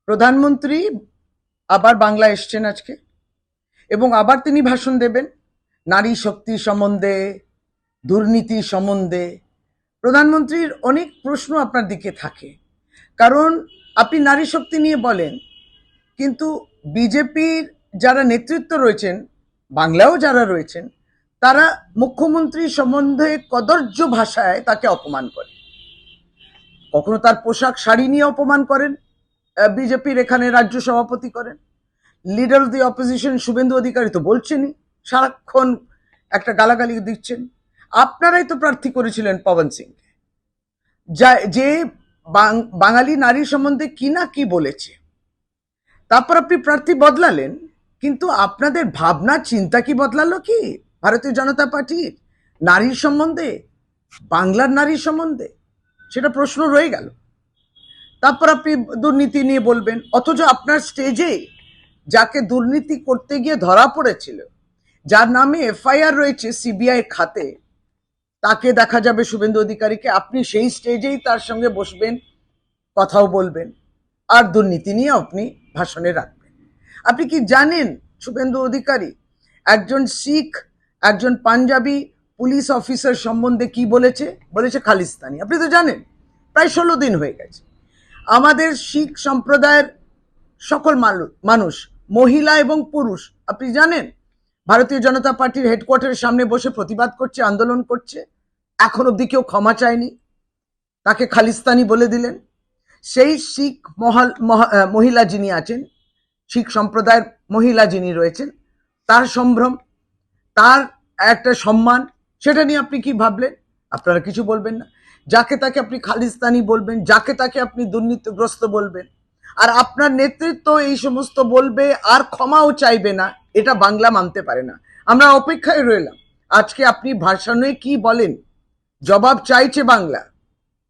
প্রধানমন্ত্রী আবার বাংলা এসছেন আজকে এবং আবার তিনি ভাষণ দেবেন নারী শক্তি সম্বন্ধে, দুর্নীতি সম্বন্ধে। প্রধানমন্ত্রীর অনেক প্রশ্ন আপনার দিকে থাকে, কারণ আপনি নারী শক্তি নিয়ে বলেন, কিন্তু বিজেপির যারা নেতৃত্ব রয়েছেন, বাংলাও যারা রয়েছেন, তারা মুখ্যমন্ত্রী সম্বন্ধে কদর্য ভাষায় তাকে অপমান করে। কখনো তার পোশাক শাড়ি নিয়ে অপমান করেন, বিজেপির এখানে রাজ্য সভাপতি করেন। Leader of the opposition Suvendu Adhikari তো বলছেনই, সারাক্ষণ একটা গালাগালি দিচ্ছেন। আপনারাই তো প্রার্থী করেছিলেন পবন সিংকে, যে বাঙালি নারী সম্বন্ধে কি না কি বলেছে। তারপর আপনি প্রার্থী বদলালেন, কিন্তু আপনাদের ভাবনা চিন্তা কি বদলালো কি ভারতীয় জনতা পার্টির নারীর সম্বন্ধে, বাংলার নারীর সম্বন্ধে? সেটা প্রশ্ন রয়ে গেল। তারপর আপনি দুর্নীতি নিয়ে বলবেন, অথচ আপনার স্টেজে যাকে দুর্নীতি করতে গিয়ে ধরা পড়েছিল, যার নামে এফআইআর রয়েছে সিবিআই খাতে, তাকে দেখা যাবে শুভেন্দু অধিকারীকে, আপনি সেই স্টেজেই তার সঙ্গে বসবেন, কথাও বলবেন, আর দুর্নীতি নিয়ে আপনি ভাষণে রাখবেন। আপনি কি জানেন শুভেন্দু অধিকারী একজন শিখ, একজন পাঞ্জাবি পুলিশ অফিসার সম্বন্ধে কি বলেছে? বলেছে খালিস্তানি। আপনি তো জানেন, প্রায় 16 দিন হয়ে গেছে। আমাদের শিখ সম্প্রদায়ের সকল মানুষ, মহিলা এবং পুরুষ, আপনি জানেন, ভারতীয় জনতা পার্টির হেডকোয়ার্টারের সামনে বসে প্রতিবাদ করছে, আন্দোলন করছে। এখন অব্দি কেউ ক্ষমা চায়নি, তাকে খালিস্তানি বলে দিলেন। সেই শিখ মহিলা যিনি আছেন, শিখ সম্প্রদায়ের মহিলা যিনি রয়েছেন, তার সম্ভ্রম, তার একটা সম্মান, সেটা নিয়ে আপনি কি ভাবলেন? আপনারা কিছু বলবেন না। যাকে তাকে আপনি খালিস্তানি বলবেন, যাকে তাকে আপনি দুর্নীতিগ্রস্ত বলবেন, আর আপনার নেতৃত্ব এই সমস্ত বলবে আর ক্ষমাও চাইবে না। এটা বাংলা মানতে পারে না। আমরা অপেক্ষায় রইলাম আজকে আপনি ভাষণে কি বলেন। জবাব চাইছে বাংলা।